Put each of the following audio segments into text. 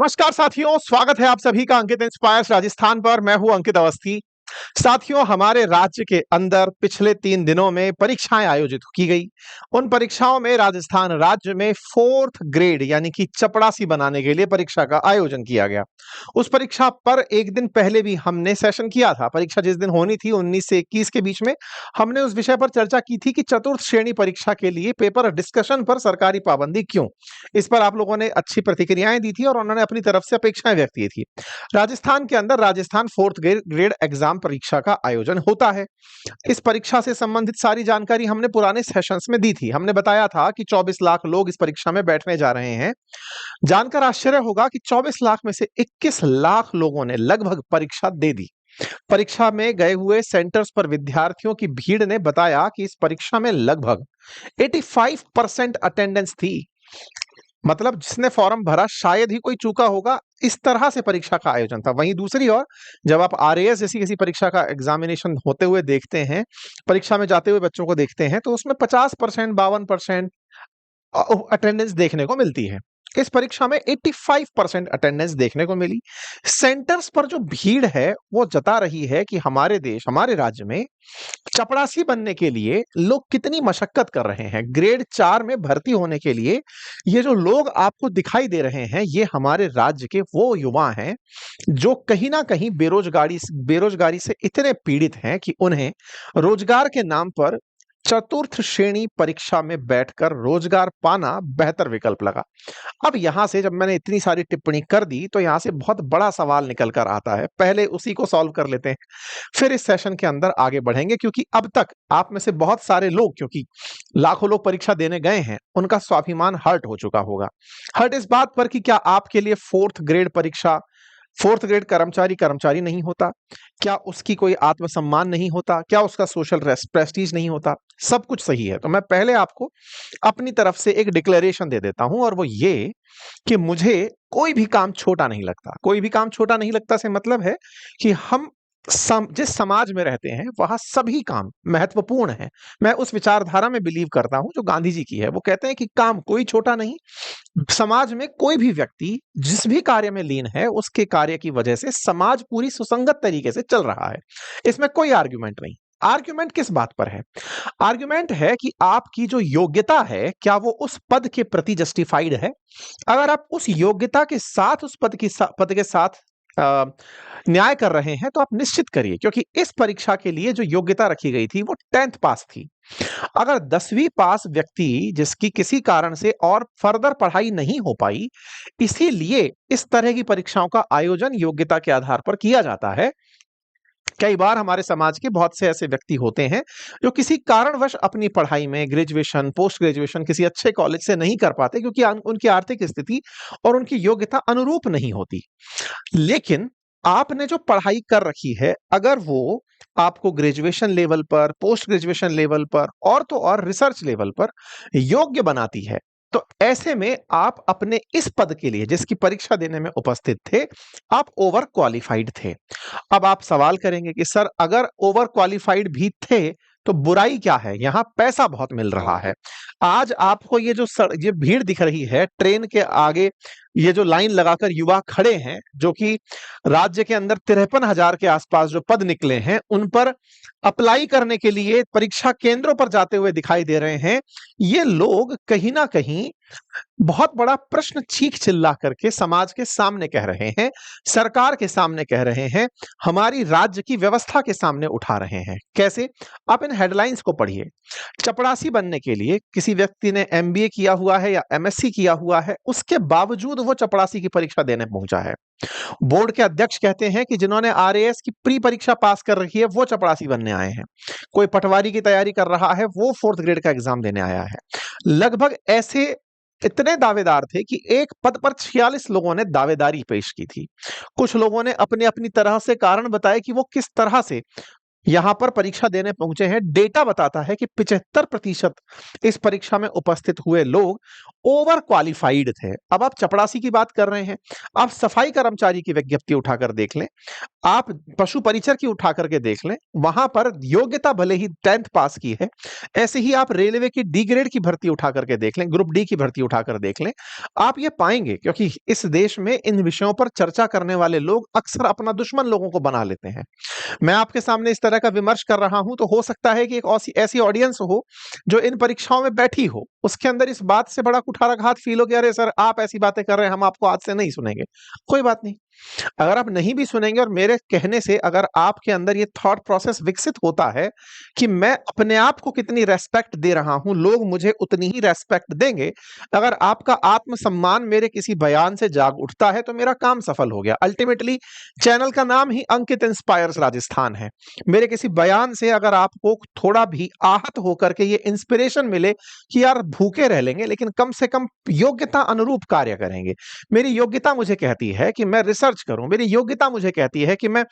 नमस्कार साथियों, स्वागत है आप सभी का अंकित इंस्पायर्स राजस्थान पर। मैं हूं अंकित अवस्थी। साथियों, हमारे राज्य के अंदर पिछले 3 दिनों में परीक्षाएं आयोजित की गई। उन परीक्षाओं में राजस्थान राज्य में 4th ग्रेड यानी कि चपड़ासी बनाने के लिए परीक्षा का आयोजन किया गया। उस परीक्षा पर एक दिन पहले भी हमने सेशन किया था। परीक्षा जिस दिन होनी थी 19 से 21 के बीच में हमने उस विषय पर चर्चा की थी कि चतुर्थ श्रेणी परीक्षा के लिए पेपर डिस्कशन पर सरकारी पाबंदी क्यों। इस पर आप लोगों ने अच्छी प्रतिक्रियाएं दी थी और उन्होंने अपनी तरफ से अपेक्षाएं व्यक्त की थी। राजस्थान के अंदर राजस्थान 4th ग्रेड एग्जाम परीक्षा का आयोजन होता है। इस परीक्षा से संबंधित सारी जानकारी हमने पुराने सेशंस में दी थी। हमने बताया था कि 24 लाख लोग इस परीक्षा में बैठने जा रहे हैं। जानकर आश्चर्य होगा कि 24 लाख में से 21 लाख लोगों ने लगभग परीक्षा दे दी। परीक्षा में गए हुए सेंटर्स पर विद्यार्थियों की भीड़ ने बताया कि इस परीक्षा में लगभग 85% अटेंडेंस थी। मतलब जिसने फॉर्म भरा शायद ही कोई चूका होगा। इस तरह से परीक्षा का आयोजन था। वहीं दूसरी ओर जब आप आरएएस जैसी किसी परीक्षा का एग्जामिनेशन होते हुए देखते हैं, परीक्षा में जाते हुए बच्चों को देखते हैं, तो उसमें 50%, 52% अटेंडेंस देखने को मिलती है। इस परीक्षा में 85% अटेंडेंस देखने को मिली। सेंटर्स पर जो भीड़ है वो जता रही है कि हमारे देश, हमारे राज्य में चपड़ासी बनने के लिए लोग कितनी मशक्कत कर रहे हैं। ग्रेड 4 में भर्ती होने के लिए ये जो लोग आपको दिखाई दे रहे हैं, ये हमारे राज्य के वो युवा हैं जो कहीं ना कहीं बेरोजगारी से इतने पीड़ित हैं कि उन्हें रोजगार के नाम पर चतुर्थ श्रेणी परीक्षा में बैठकर रोजगार पाना बेहतर विकल्प लगा। अब यहां से जब मैंने इतनी सारी टिप्पणी कर दी तो यहां से बहुत बड़ा सवाल निकल कर आता है। पहले उसी को सॉल्व कर लेते हैं, फिर इस सेशन के अंदर आगे बढ़ेंगे। क्योंकि अब तक आप में से बहुत सारे लोग, क्योंकि लाखों लोग परीक्षा देने गए हैं, उनका स्वाभिमान हर्ट हो चुका होगा। हर्ट इस बात पर कि क्या आपके लिए 4th ग्रेड परीक्षा, 4th ग्रेड कर्मचारी कर्मचारी नहीं होता? क्या उसकी कोई आत्मसम्मान नहीं होता? क्या उसका सोशल प्रेस्टीज नहीं होता? सब कुछ सही है। तो मैं पहले आपको अपनी तरफ से एक डिक्लेरेशन दे देता हूं, और वो ये कि मुझे कोई भी काम छोटा नहीं लगता। कोई भी काम छोटा नहीं लगता से मतलब है कि हम जिस समाज में रहते हैं वहां सभी काम महत्वपूर्ण हैं। मैं उस विचारधारा में बिलीव करता हूं जो गांधी जी की है। वो कहते हैं कि काम कोई छोटा नहीं। समाज में कोई भी व्यक्ति जिस भी कार्य में लीन है, उसके कार्य की वजह से समाज पूरी सुसंगत तरीके से चल रहा है। इसमें कोई आर्ग्यूमेंट नहीं। आर्ग्यूमेंट किस बात पर है? आर्ग्यूमेंट है कि आपकी जो योग्यता है, क्या वो उस पद के प्रति जस्टिफाइड है? अगर आप उस योग्यता के साथ उस पद के साथ अ, न्याय कर रहे हैं तो आप निश्चित करिए। क्योंकि इस परीक्षा के लिए जो योग्यता रखी गई थी वो 10th पास थी। अगर 10वीं पास व्यक्ति जिसकी किसी कारण से और फर्दर पढ़ाई नहीं हो पाई, इसीलिए इस तरह की परीक्षाओं का आयोजन योग्यता के आधार पर किया जाता है। कई बार हमारे समाज के बहुत से ऐसे व्यक्ति होते हैं जो किसी कारणवश अपनी पढ़ाई में ग्रेजुएशन, पोस्ट ग्रेजुएशन किसी अच्छे कॉलेज से नहीं कर पाते, क्योंकि उनकी आर्थिक स्थिति और उनकी योग्यता अनुरूप नहीं होती। लेकिन आपने जो पढ़ाई कर रखी है, अगर वो आपको ग्रेजुएशन लेवल पर, पोस्ट ग्रेजुएशन लेवल पर और तो और रिसर्च लेवल पर योग्य बनाती है, तो ऐसे में आप अपने इस पद के लिए जिसकी परीक्षा देने में उपस्थित थे, आप ओवर क्वालिफाइड थे। अब आप सवाल करेंगे कि सर अगर ओवर क्वालिफाइड भी थे तो बुराई क्या है? यहां पैसा बहुत मिल रहा है। आज आपको ये भीड़ दिख रही है ट्रेन के आगे, ये जो लाइन लगाकर युवा खड़े हैं, जो कि राज्य के अंदर 53,000 के आसपास जो पद निकले हैं उन पर अप्लाई करने के लिए परीक्षा केंद्रों पर जाते हुए दिखाई दे रहे हैं। ये लोग कहीं ना कहीं बहुत बड़ा प्रश्न चीख चिल्ला करके समाज के सामने कह रहे हैं, सरकार के सामने कह रहे हैं, हमारी राज्य की व्यवस्था के सामने उठा रहे हैं। कैसे? आप इन हेडलाइंस को पढ़िए। चपड़ासी बनने के लिए किसी व्यक्ति ने एमबीए किया हुआ है या एमएससी किया हुआ है, उसके बावजूद वो चपड़ासी की परीक्षा देने पहुंचा है। बोर्ड के अध्यक्ष कहते हैं कि जिन्होंने आरएएस की प्री परीक्षा पास कर रखी है वो चपड़ासी बनने आए हैं। कोई पटवारी की तैयारी कर रहा है, वो 4th ग्रेड का एग्जाम देने आया है। लगभग ऐसे इतने दावेदार थे कि एक पद पर 46 लोगों ने दावेदारी पेश की थी। कुछ लोगों ने अपनी अपनी तरह से कारण बताए कि वो किस तरह से यहां पर परीक्षा देने पहुंचे हैं। डेटा बताता है कि 75% इस परीक्षा में उपस्थित हुए लोग ओवर क्वालिफाइड थे। अब आप चपरासी की बात कर रहे हैं, आप सफाई कर्मचारी की विज्ञप्ति उठाकर देख लें, आप पशु परिचर की उठा करके देख लें, वहां पर योग्यता भले ही 10th पास की है। ऐसे ही आप रेलवे की डी ग्रेड की भर्ती उठा करके देख लें, ग्रुप डी की भर्ती उठाकर देख लें, आप ये पाएंगे, क्योंकि इस देश में इन विषयों पर चर्चा करने वाले लोग अक्सर अपना दुश्मन लोगों को बना लेते हैं। मैं आपके सामने इस तरह का विमर्श कर रहा हूं तो हो सकता है कि एक ऐसी ऑडियंस हो जो इन परीक्षाओं में बैठी हो, उसके अंदर इस बात से बड़ा कुठाराघात फील हो कि अरे सर आप ऐसी बातें कर रहे हैं, हम आपको आज से नहीं सुनेंगे। कोई बात नहीं, अगर आप नहीं भी सुनेंगे और मेरे कहने से अगर आपके अंदर ये थॉट प्रोसेस विकसित होता है कि मैं अपने आप को कितनी रेस्पेक्ट दे रहा हूं, लोग मुझे उतनी ही रेस्पेक्ट देंगे, अगर आपका आत्मसम्मान मेरे किसी बयान से जाग उठता है तो मेरा काम सफल हो गया। अल्टीमेटली चैनल का नाम ही अंकित इंस्पायर्स राजस्थान है। मेरे किसी बयान से अगर आपको थोड़ा भी आहत होकर के ये इंस्पिरेशन मिले कि यार भूखे रह लेंगे लेकिन कम से कम योग्यता अनुरूप कार्य करेंगे, मेरी योग्यता मुझे कहती है कि मैं रिसर्च करूं, मेरी योग्यता मुझे कहती है कि मैं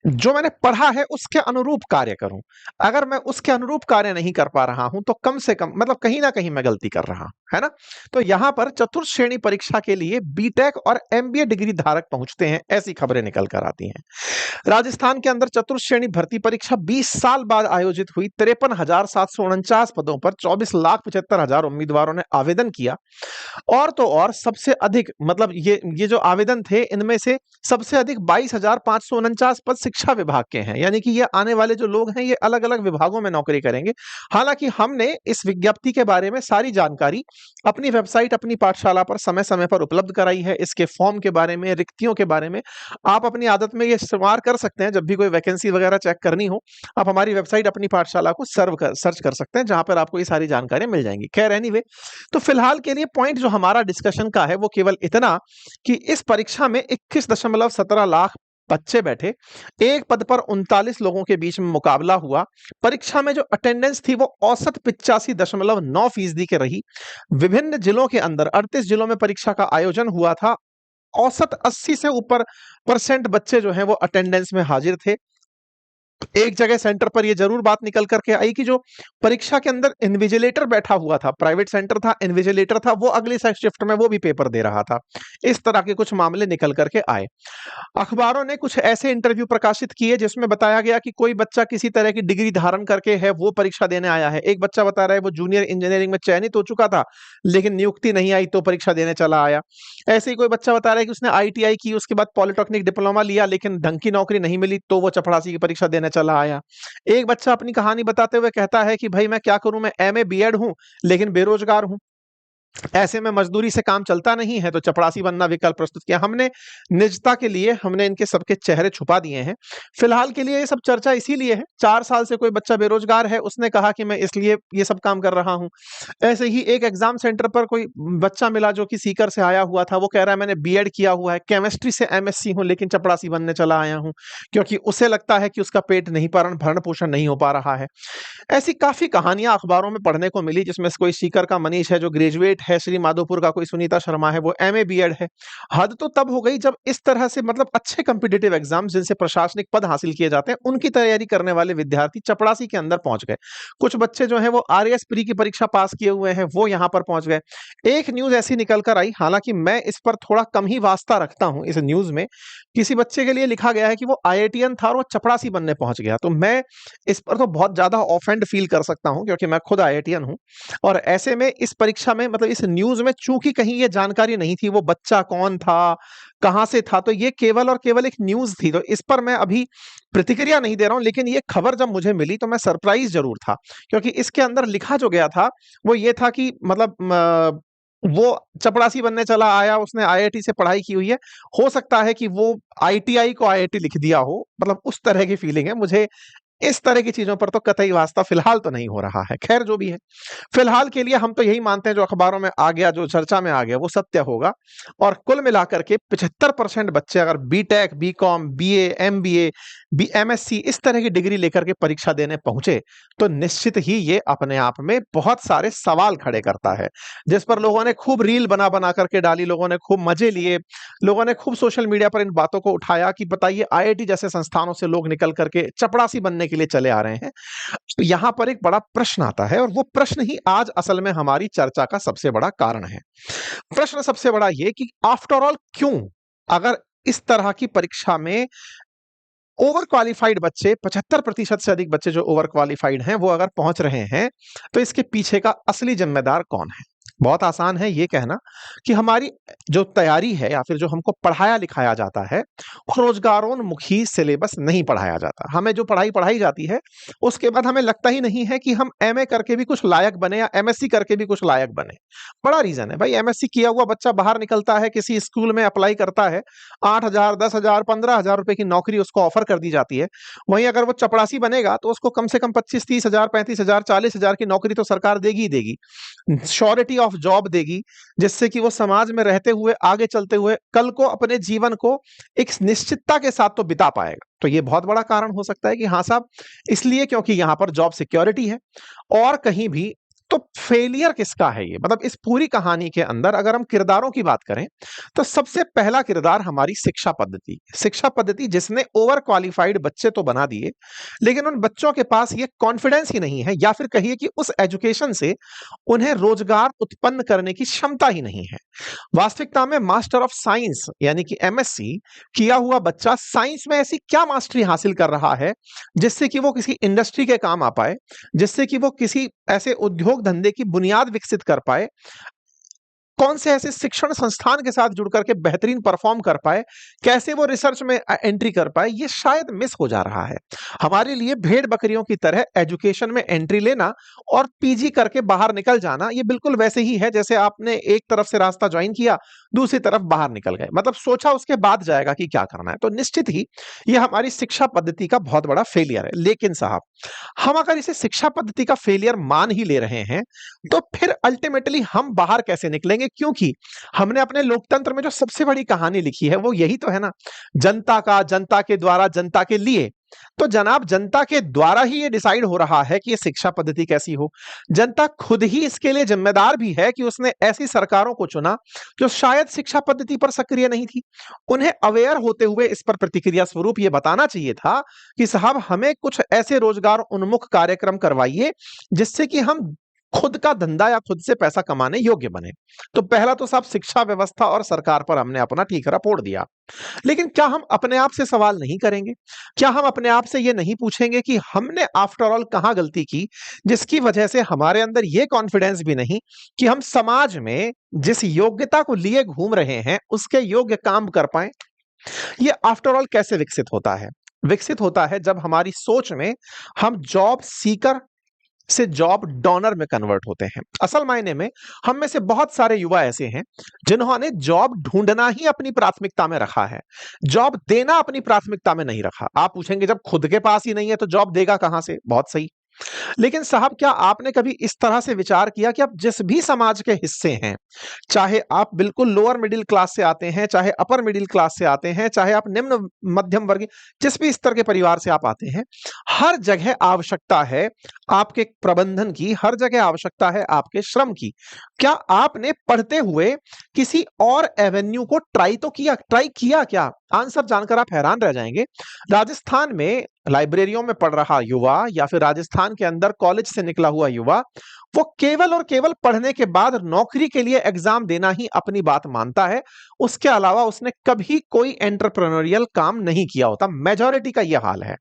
जो मैंने पढ़ा है उसके अनुरूप कार्य करूं, अगर मैं उसके अनुरूप कार्य नहीं कर पा रहा हूं तो कम से कम मतलब कहीं ना कहीं मैं गलती कर रहा हूं, है ना। तो यहां पर चतुर्थ श्रेणी परीक्षा के लिए बीटेक और एमबीए डिग्री धारक पहुंचते हैं, ऐसी खबरें निकल कर आती हैं। राजस्थान के अंदर चतुर्थ श्रेणी भर्ती परीक्षा 20 साल बाद आयोजित हुई। 53,749 पदों पर 24,75,000 उम्मीदवारों ने आवेदन किया। और तो और सबसे अधिक मतलब ये जो आवेदन थे इनमें से सबसे अधिक 22,549 पद शिक्षा विभाग के हैं, यानी कि ये आने वाले जो लोग हैं ये अलग अलग विभागों में नौकरी करेंगे। हालांकि हमने इस विज्ञप्ति के बारे में सारी जानकारी अपनी वेबसाइट अपनी पाठशाला पर समय समय पर उपलब्ध कराई है। इसके फॉर्म के बारे में, रिक्तियों के बारे में आप अपनी आदत में ये शुमार कर सकते हैं। जब भी कोई वैकेंसी वगैरह चेक करनी हो आप हमारी वेबसाइट अपनी पाठशाला को सर्च कर सकते हैं, जहां पर आपको ये सारी जानकारी मिल जाएंगी। खैर एनीवे, तो फिलहाल के लिए पॉइंट जो हमारा डिस्कशन का है वो केवल इतना कि इस परीक्षा में 21.17 लाख बच्चे बैठे, एक पद पर 39 लोगों के बीच में मुकाबला हुआ। परीक्षा में जो अटेंडेंस थी वो औसत 85.9% के रही। विभिन्न जिलों के अंदर 38 जिलों में परीक्षा का आयोजन हुआ था। औसत 80 से ऊपर % बच्चे जो हैं वो अटेंडेंस में हाजिर थे। एक जगह सेंटर पर ये जरूर बात निकल करके आई कि जो परीक्षा के अंदर इन्विजिलेटर बैठा हुआ था, प्राइवेट सेंटर था, इन्विजिलेटर था, वो अगली शिफ्ट में वो भी पेपर दे रहा था। इस तरह के कुछ मामले निकल करके आए। अखबारों ने कुछ ऐसे इंटरव्यू प्रकाशित किए जिसमें बताया गया कि कोई बच्चा किसी तरह की डिग्री धारण करके है वो परीक्षा देने आया है। एक बच्चा बता रहा है वो जूनियर इंजीनियरिंग में चयनित हो चुका था लेकिन नियुक्ति नहीं आई तो परीक्षा देने चला आया। ऐसे ही कोई बच्चा बता रहा है कि उसने आईटीआई की, उसके बाद पॉलिटेक्निक डिप्लोमा लिया लेकिन ढंग की नौकरी नहीं मिली तो वो चपरासी की परीक्षा देने चला आया। एक बच्चा अपनी कहानी बताते हुए कहता है कि भाई मैं क्या करूं, मैं एमए बीएड हूं लेकिन बेरोजगार हूं, ऐसे में मजदूरी से काम चलता नहीं है तो चपरासी बनना विकल्प प्रस्तुत किया। हमने निजता के लिए हमने इनके सबके चेहरे छुपा दिए हैं। फिलहाल के लिए ये सब चर्चा इसीलिए है, 4 साल से कोई बच्चा बेरोजगार है, उसने कहा कि मैं इसलिए ये सब काम कर रहा हूं। ऐसे ही एक एग्जाम सेंटर पर कोई बच्चा मिला जो कि सीकर से आया हुआ था, वो कह रहा है मैंने बीएड किया हुआ है, केमिस्ट्री से एमएससी हूं लेकिन चपरासी बनने चला आया हूं, क्योंकि उसे लगता है कि उसका पेट नहीं भरण पोषण नहीं हो पा रहा है। ऐसी काफी कहानियां अखबारों में पढ़ने को मिली, जिसमें से कोई सीकर का मनीष है जो ग्रेजुएट है, श्री माधोपुर का कोई सुनीता शर्मा है वो एमए बीएड है। हद तो तब हो गई जब इस तरह से मतलब अच्छे कॉम्पिटिटिव एग्जाम जिनसे प्रशासनिक पद हासिल किए जाते हैं उनकी तैयारी करने वाले विद्यार्थी चपरासी के अंदर पहुंच गए। कुछ बच्चे जो है वो आरएएस प्री की परीक्षा पास किए हुए हैं, वो यहां पर पहुंच गए। एक न्यूज ऐसी निकल कर आई, हालांकि मैं इस पर थोड़ा कम ही वास्ता रखता हूं। इस न्यूज में किसी बच्चे के लिए लिखा गया है कि वो आईआईटीएन था और वो चपरासी बनने पहुंच गया, तो मैं इस पर तो बहुत ज्यादा ऑफेंड फील कर सकता हूं क्योंकि मैं खुद आईआईटीएन हूं। और ऐसे में इस परीक्षा में मतलब इस न्यूज में चूंकि कहीं ये जानकारी नहीं थी वो बच्चा कौन था, कहां से था, तो ये केवल और केवल एक न्यूज थी, तो इस पर मैं अभी प्रतिक्रिया नहीं दे रहा हूं। लेकिन ये खबर जब मुझे मिली तो मैं सरप्राइज जरूर था, क्योंकि इसके अंदर लिखा जो गया था वो ये था कि मतलब वो चपरासी बनने चला आया, उसने आईआईटी से पढ़ाई की हुई है, हो सकता है कि वो आईटीआई को आईआईटी लिख दिया हो, मतलब उस तरह की फीलिंग है मुझे। इस तरह की चीजों पर तो कतई वास्ता फिलहाल तो नहीं हो रहा है। खैर जो भी है, फिलहाल के लिए हम तो यही मानते हैं जो अखबारों में आ गया, जो चर्चा में आ गया वो सत्य होगा। और कुल मिलाकर के 75% बच्चे अगर BTech, BCom, BA, MBA, MSc इस तरह की डिग्री लेकर के परीक्षा देने पहुंचे तो निश्चित ही ये अपने आप में बहुत सारे सवाल खड़े करता है, जिस पर लोगों ने खूब रील बना बना करके डाली, लोगों ने खूब मजे लिए, लोगों ने खूब सोशल मीडिया पर इन बातों को उठाया कि बताइए आईआईटी जैसे संस्थानों से लोग निकल करके चपरासी बनने के लिए चले आ रहे हैं। तो यहां पर एक बड़ा प्रश्न आता है और वो प्रश्न ही आज असल में हमारी चर्चा का सबसे बड़ा कारण है। प्रश्न सबसे बड़ा ये कि आफ्टर ऑल क्यों, अगर इस तरह की परीक्षा में ओवर क्वालिफाइड बच्चे 75% से अधिक बच्चे जो ओवर क्वालिफाइड हैं वो अगर पहुंच रहे हैं, तो इसके पीछे का असली जिम्मेदार कौन है? बहुत आसान है ये कहना कि हमारी जो तैयारी है या फिर जो हमको पढ़ाया लिखाया जाता है, वो रोजगारोन्मुखी सिलेबस नहीं पढ़ाया जाता। हमें जो पढ़ाई पढ़ाई जाती है उसके बाद हमें लगता ही नहीं है कि हम एमए करके भी कुछ लायक बने या एमएससी करके भी कुछ लायक बने। बड़ा रीजन है भाई, एमएससी किया हुआ बच्चा बाहर निकलता है, किसी स्कूल में अप्लाई करता है, 8,000 10,000 15,000 रुपए की नौकरी उसको ऑफर कर दी जाती है। वहीं अगर वो चपरासी बनेगा तो उसको कम से कम 25-30,000 35,000 40,000 की नौकरी तो सरकार देगी ही देगी, श्योरिटी ऑफ जॉब देगी, जिससे कि वो समाज में रहते हुए आगे चलते हुए कल को अपने जीवन को एक निश्चितता के साथ तो बिता पाएगा। तो ये बहुत बड़ा कारण हो सकता है कि हाँ साहब, इसलिए क्योंकि यहां पर जॉब सिक्योरिटी है। और कहीं भी तो फेलियर किसका है? ये मतलब इस पूरी कहानी के अंदर अगर हम किरदारों की बात करें तो सबसे पहला किरदार हमारी शिक्षा पद्धति जिसने ओवर क्वालिफाइड बच्चे तो बना दिए, लेकिन उन बच्चों के पास ये कॉन्फिडेंस ही नहीं है, या फिर कहिए कि उस एजुकेशन से उन्हें रोजगार उत्पन्न करने की क्षमता ही नहीं है। वास्तविकता में मास्टर ऑफ साइंस यानी कि एमएससी किया हुआ बच्चा साइंस में ऐसी क्या मास्टरी हासिल कर रहा है जिससे कि वो किसी इंडस्ट्री के काम आ पाए, जिससे कि वो किसी ऐसे उद्योग धंधे की बुनियाद विकसित कर पाए, कौन से ऐसे शिक्षण संस्थान के साथ जुड़ करके बेहतरीन परफॉर्म कर पाए, कैसे वो रिसर्च में एंट्री कर पाए, ये शायद मिस हो जा रहा है। हमारे लिए भेड़ बकरियों की तरह एजुकेशन में एंट्री लेना और पीजी करके बाहर निकल जाना ये बिल्कुल वैसे ही है जैसे आपने एक तरफ से रास्ता ज्वाइन किया, दूसरी तरफ बाहर निकल गए, मतलब सोचा उसके बाद जाएगा कि क्या करना है। तो निश्चित ही ये हमारी शिक्षा पद्धति का बहुत बड़ा फेलियर है। लेकिन साहब, हम अगर इसे शिक्षा पद्धति का फेलियर मान ही ले रहे हैं तो फिर अल्टीमेटली हम बाहर कैसे निकलेंगे? क्योंकि हमने अपने लोकतंत्र में जो सबसे बड़ी कहानी लिखी है वो यही तो है ना, जनता का, जनता के द्वारा, जनता के लिए। तो जनाब, जनता के द्वारा ही ये डिसाइड हो रहा है कि ये शिक्षा पद्धति कैसी हो। जनता खुद ही इसके लिए जिम्मेदार भी है कि उसने ऐसी सरकारों को चुना जो शायद शिक्षा पद्धति पर सक्रिय नहीं थी। उन्हें अवेयर होते हुए इस पर प्रतिक्रिया स्वरूप ये बताना चाहिए था कि साहब, हमें कुछ ऐसे रोजगार उन्मुख कार्यक्रम करवाइए जिससे कि हम खुद का धंधा या खुद से पैसा कमाने योग्य बने। तो पहला तो साहब शिक्षा व्यवस्था और सरकार पर हमने अपना ठीकरा फोड़ दिया। लेकिन क्या हम अपने आप से सवाल नहीं करेंगे? क्या हम अपने आप से ये नहीं पूछेंगे कि हमने आफ्टर ऑल कहां गलती की जिसकी वजह से हमारे अंदर ये कॉन्फिडेंस भी नहीं कि हम समाज में जिस योग्यता को लिए घूम रहे हैं उसके योग्य काम कर पाए? ये आफ्टर ऑल कैसे विकसित होता है? विकसित होता है जब हमारी सोच में हम जॉब सीकर से जॉब डोनर में कन्वर्ट होते हैं। असल मायने में हम में से बहुत सारे युवा ऐसे हैं जिन्होंने जॉब ढूंढना ही अपनी प्राथमिकता में रखा है, जॉब देना अपनी प्राथमिकता में नहीं रखा। आप पूछेंगे जब खुद के पास ही नहीं है तो जॉब देगा कहां से? बहुत सही। लेकिन साहब, क्या आपने कभी इस तरह से विचार किया कि आप जिस भी समाज के हिस्से हैं, चाहे आप बिल्कुल लोअर मिडिल क्लास से आते हैं, चाहे अपर मिडिल क्लास से आते हैं, चाहे आप निम्न मध्यम वर्गीय, जिस भी स्तर के परिवार से आप आते हैं, हर जगह आवश्यकता है आपके प्रबंधन की, हर जगह आवश्यकता है आपके श्रम की। क्या आपने पढ़ते हुए किसी और एवेन्यू को ट्राई किया क्या? आंसर जानकर आप हैरान रह जाएंगे। राजस्थान में लाइब्रेरियों में पढ़ रहा युवा या फिर राजस्थान के अंदर कॉलेज से निकला हुआ युवा, वो केवल और केवल पढ़ने के बाद नौकरी के लिए एग्जाम देना ही अपनी बात मानता है। उसके अलावा उसने कभी कोई एंटरप्रेन्योरियल काम नहीं किया होता। मेजॉरिटी का यह हाल है।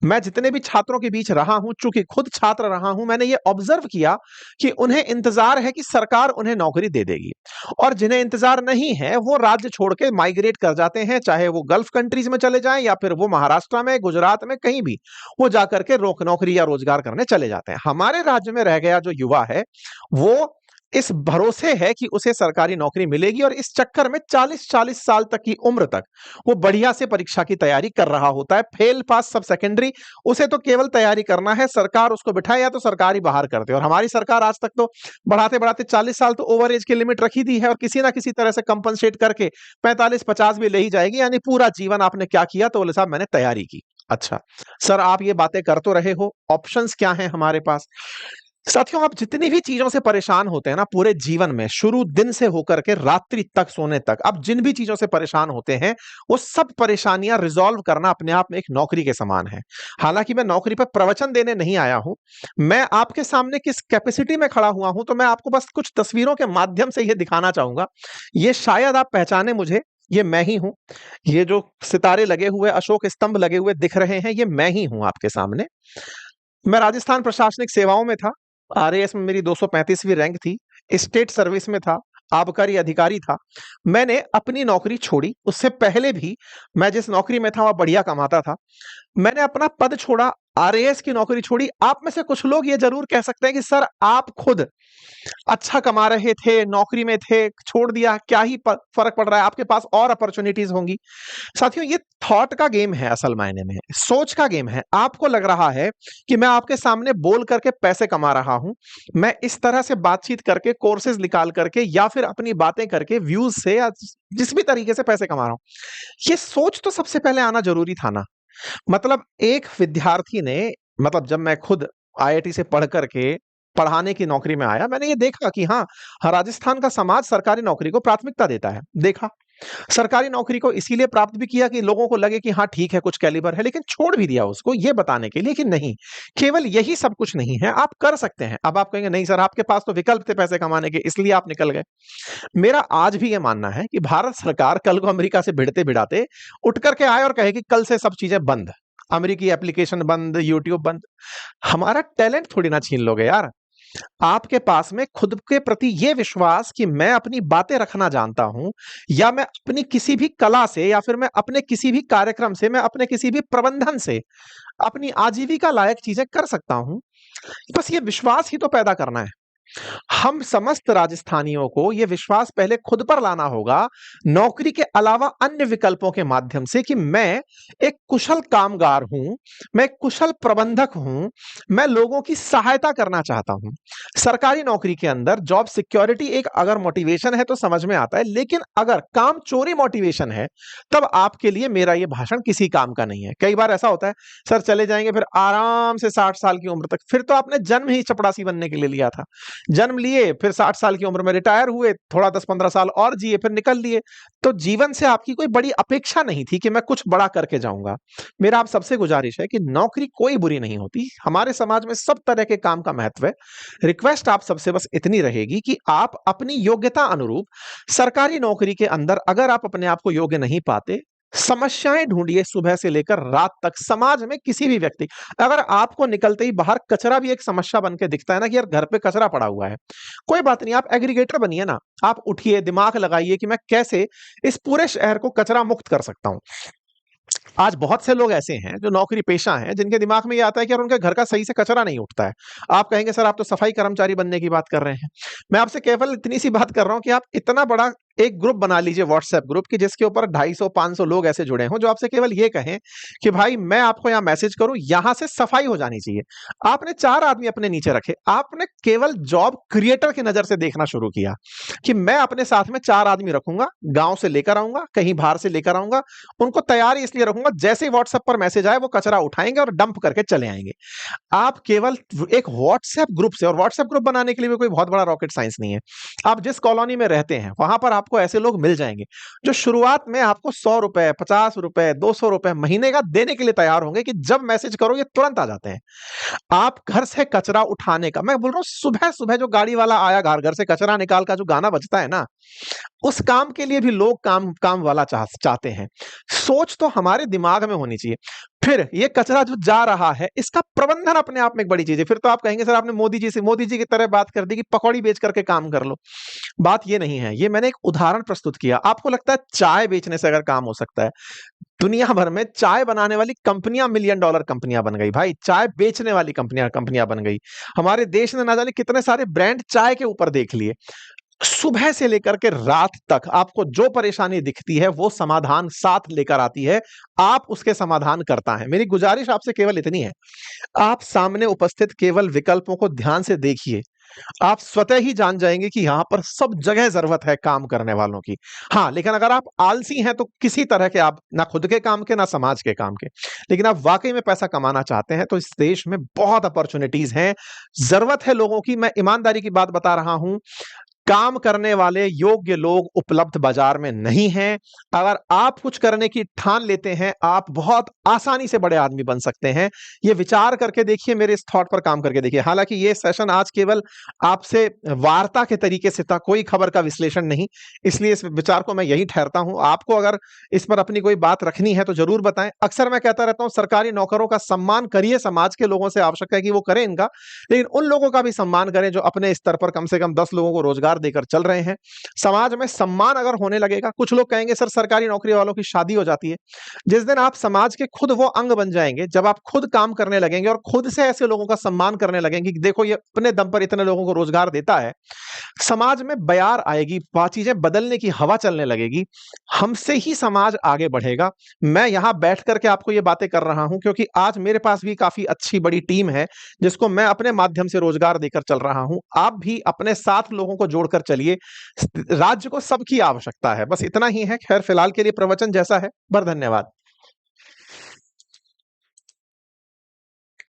मैं जितने भी छात्रों के बीच रहा हूं, चूंकि खुद छात्र रहा हूं, मैंने ये ऑब्जर्व किया कि उन्हें इंतजार है कि सरकार उन्हें नौकरी दे देगी, और जिन्हें इंतजार नहीं है वो राज्य छोड़ के माइग्रेट कर जाते हैं, चाहे वो गल्फ कंट्रीज में चले जाएं या फिर वो महाराष्ट्र में, गुजरात में, कहीं भी वो जाकर के नौकरी या रोजगार करने चले जाते हैं। हमारे राज्य में रह गया जो युवा है वो इस भरोसे है कि उसे सरकारी नौकरी मिलेगी, और इस चक्कर में 40-40 साल तक की उम्र तक वो बढ़िया से परीक्षा की तैयारी कर रहा होता है। फेल पास सब सेकेंडरी, उसे तो केवल तैयारी करना है, सरकार उसको बिठाए या तो सरकार ही बाहर करते। और हमारी सरकार आज तक तो बढ़ाते बढ़ाते 40 साल तो ओवर एज की लिमिट रखी दी है, और किसी ना किसी तरह से कंपनसेट करके 45-50 भी ले ही जाएगी। यानी पूरा जीवन आपने क्या किया? तो बोले साहब मैंने तैयारी की। अच्छा सर, आप ये बातें कर तो रहे हो, ऑप्शंस क्या हैं हमारे पास? साथियों, आप जितनी भी चीजों से परेशान होते हैं ना पूरे जीवन में, शुरू दिन से होकर के रात्रि तक सोने तक, आप जिन भी चीजों से परेशान होते हैं, वो सब परेशानियां रिजॉल्व करना अपने आप में एक नौकरी के समान है। हालांकि मैं नौकरी पर प्रवचन देने नहीं आया हूं, मैं आपके सामने किस कैपेसिटी में खड़ा हुआ हूं, तो मैं आपको बस कुछ तस्वीरों के माध्यम से यह दिखाना चाहूंगा। ये शायद आप पहचाने मुझे, ये मैं ही हूं। ये जो सितारे लगे हुए, अशोक स्तंभ लगे हुए दिख रहे हैं, ये मैं ही हूं आपके सामने। मैं राजस्थान प्रशासनिक सेवाओं में था। आरएएस में मेरी 235वीं रैंक थी। स्टेट सर्विस में था, आबकारी अधिकारी था। मैंने अपनी नौकरी छोड़ी, उससे पहले भी मैं जिस नौकरी में था वह बढ़िया कमाता था। मैंने अपना पद छोड़ा, आरएएस की नौकरी छोड़ी। आप में से कुछ लोग ये जरूर कह सकते हैं कि सर आप खुद अच्छा कमा रहे थे, नौकरी में थे, छोड़ दिया, क्या ही फर्क पड़ रहा है, आपके पास और अपॉर्चुनिटीज होंगी। साथियों, ये थॉट का गेम है, असल मायने में सोच का गेम है। आपको लग रहा है कि मैं आपके सामने बोल करके पैसे कमा रहा हूं, मैं इस तरह से बातचीत करके, कोर्सेज निकाल करके, या फिर अपनी बातें करके, व्यूज से, या जिस भी तरीके से पैसे कमा रहा हूं। ये सोच तो सबसे पहले आना जरूरी था ना। मतलब एक विद्यार्थी ने, मतलब जब मैं खुद आईआईटी से पढ़ करके पढ़ाने की नौकरी में आया, मैंने ये देखा कि हाँ, राजस्थान का समाज सरकारी नौकरी को प्राथमिकता देता है। देखा, सरकारी नौकरी को इसीलिए प्राप्त भी किया कि लोगों को लगे कि हाँ ठीक है, कुछ कैलिबर है, लेकिन छोड़ भी दिया उसको ये बताने के लिए कि नहीं, केवल यही सब कुछ नहीं है, आप कर सकते हैं। अब आप कहेंगे नहीं सर, आपके पास तो विकल्प थे पैसे कमाने के, इसलिए आप निकल गए। मेरा आज भी यह मानना है कि भारत सरकार कल को अमेरिका से भिड़ते भिड़ाते उठ करके आए और कहे कि कल से सब चीजें बंद, अमेरिकी एप्लीकेशन बंद, यूट्यूब बंद। हमारा टैलेंट थोड़ी ना छीन लोगे यार। आपके पास में खुद के प्रति यह विश्वास कि मैं अपनी बातें रखना जानता हूं, या मैं अपनी किसी भी कला से, या फिर मैं अपने किसी भी कार्यक्रम से, मैं अपने किसी भी प्रबंधन से अपनी आजीविका लायक चीजें कर सकता हूं, बस ये विश्वास ही तो पैदा करना है। हम समस्त राजस्थानियों को यह विश्वास पहले खुद पर लाना होगा, नौकरी के अलावा अन्य विकल्पों के माध्यम से, कि मैं एक कुशल कामगार हूं, मैं एक कुशल प्रबंधक हूं, मैं लोगों की सहायता करना चाहता हूं। सरकारी नौकरी के अंदर जॉब सिक्योरिटी एक अगर मोटिवेशन है तो समझ में आता है, लेकिन अगर काम चोरी मोटिवेशन है, तब आपके लिए मेरा यह भाषण किसी काम का नहीं है। कई बार ऐसा होता है, सर चले जाएंगे फिर आराम से 60 साल की उम्र तक, फिर तो आपने जन्म ही चपड़ासी बनने के लिए लिया था। जन्म लिए, फिर 60 साल की उम्र में रिटायर हुए, थोड़ा 10-15 साल और जिए, फिर निकल लिए। तो जीवन से आपकी कोई बड़ी अपेक्षा नहीं थी कि मैं कुछ बड़ा करके जाऊंगा। मेरा आप सबसे गुजारिश है कि नौकरी कोई बुरी नहीं होती, हमारे समाज में सब तरह के काम का महत्व है। रिक्वेस्ट आप सबसे बस इतनी रहेगी कि आप अपनी योग्यता अनुरूप सरकारी नौकरी के अंदर अगर आप अपने आप को योग्य नहीं पाते, समस्याएं ढूंढिए सुबह से लेकर रात तक। समाज में किसी भी व्यक्ति, अगर आपको निकलते ही बाहर कचरा भी एक समस्या बन के दिखता है ना, कि यार घर पे कचरा पड़ा हुआ है, कोई बात नहीं, आप एग्रीगेटर बनिए ना। आप उठिए, दिमाग लगाइए कि मैं कैसे इस पूरे शहर को कचरा मुक्त कर सकता हूं। आज बहुत से लोग ऐसे हैं जो नौकरी पेशा हैं, जिनके दिमाग में ये आता है कि यार उनके घर का सही से कचरा नहीं उठता है। आप कहेंगे सर आप तो सफाई कर्मचारी बनने की बात कर रहे हैं। मैं आपसे केवल इतनी सी बात कर रहा हूं कि आप इतना बड़ा एक ग्रुप बना लीजिए, व्हाट्सएप ग्रुप, कि जिसके ऊपर 250-500 लोग ऐसे जुड़े हों जो आपसे केवल ये कहें कि भाई मैं आपको यहां मैसेज करूं, यहां से सफाई हो जानी चाहिए। आपने 4 आदमी अपने नीचे रखे, आपने केवल जॉब क्रिएटर की नजर से देखना शुरू किया कि मैं अपने साथ में 4 आदमी रखूंगा, गांव से लेकर आऊंगा, कहीं बाहर से लेकर आऊंगा, उनको तैयार इसलिए रखूंगा जैसे ही व्हाट्सएप पर मैसेज आए वो कचरा उठाएंगे और डंप करके चले आएंगे। आप केवल एक व्हाट्सएप ग्रुप से, और व्हाट्सएप ग्रुप बनाने के लिए भी कोई बहुत बड़ा रॉकेट साइंस नहीं है। आप जिस कॉलोनी में रहते हैं वहां पर आपको ऐसे लोग मिल जाएंगे जो शुरुआत में आपको 100 रुपए, 50 रुपए, 200 रुपए महीने का देने के लिए तैयार होंगे, कि जब मैसेज करो ये तुरंत आ जाते हैं। आप घर से कचरा उठाने का, मैं बोल रहा हूं सुबह सुबह जो गाड़ी वाला आया घर घर से कचरा निकाल का जो गाना बजता है ना, उस काम के लिए भी लोग काम काम वाला चाहते हैं। सोच तो हमारे दिमाग में होनी चाहिए। फिर ये कचरा जो जा रहा है, इसका प्रबंधन अपने आप में एक बड़ी चीज है। फिर तो आप कहेंगे सर आपने मोदी जी की तरह बात कर दी कि पकौड़ी बेच करके काम कर लो। बात ये नहीं है, ये मैंने एक उदाहरण प्रस्तुत किया। आपको लगता है चाय बेचने से अगर काम हो सकता है? दुनिया भर में चाय बनाने वाली कंपनियां मिलियन डॉलर कंपनियां बन गई भाई, चाय बेचने वाली कंपनियां कंपनियां बन गई। हमारे देश ने ना जाने कितने सारे ब्रांड चाय के ऊपर देख लिए। सुबह से लेकर के रात तक आपको जो परेशानी दिखती है वो समाधान साथ लेकर आती है, आप उसके समाधान करता है। मेरी गुजारिश आपसे केवल इतनी है, आप सामने उपस्थित केवल विकल्पों को ध्यान से देखिए, आप स्वतः ही जान जाएंगे कि यहां पर सब जगह जरूरत है काम करने वालों की। हाँ, लेकिन अगर आप आलसी हैं तो किसी तरह के, आप ना खुद के काम के ना समाज के काम के, लेकिन आप वाकई में पैसा कमाना चाहते हैं तो इस देश में बहुत अपॉर्चुनिटीज हैं। जरूरत है लोगों की, मैं ईमानदारी की बात बता रहा हूं, काम करने वाले योग्य लोग उपलब्ध बाजार में नहीं हैं। अगर आप कुछ करने की ठान लेते हैं, आप बहुत आसानी से बड़े आदमी बन सकते हैं। ये विचार करके देखिए, मेरे इस थॉट पर काम करके देखिए। हालांकि ये सेशन आज केवल आपसे वार्ता के तरीके से था, कोई खबर का विश्लेषण नहीं, इसलिए इस विचार को मैं यही ठहरता हूं। आपको अगर इस पर अपनी कोई बात रखनी है तो जरूर बताएं। अक्सर मैं कहता रहता हूं, सरकारी नौकरों का सम्मान करिए, समाज के लोगों से आवश्यक है कि वो करें इनका, लेकिन उन लोगों का भी सम्मान करें जो अपने स्तर पर कम से कम 10 लोगों को रोजगार देकर चल रहे हैं। समाज में सम्मान अगर होने लगेगा, कुछ लोग कहेंगे सर सरकारी नौकरी वालों की शादी हो जाती है। जिस दिन आप समाज के खुद वो अंग बन जाएंगे, जब आप खुद काम करने लगेंगे और खुद से ऐसे लोगों का सम्मान करने लगेंगे कि देखो ये अपने दम पर इतने लोगों को रोजगार देता है, समाज में बयार आएगी, चीजें बदलने की हवा चलने लगेगी, हमसे ही समाज आगे बढ़ेगा। मैं यहां बैठ करके आपको ये बातें कर रहा हूं क्योंकि आज मेरे पास भी काफी अच्छी बड़ी टीम है जिसको मैं अपने माध्यम से रोजगार देकर चल रहा हूं। आप भी अपने साथ लोगों को जोड़कर चलिए। राज्य को सबकी आवश्यकता है, बस इतना ही है। खैर, फिलहाल के लिए प्रवचन जैसा है, पर धन्यवाद।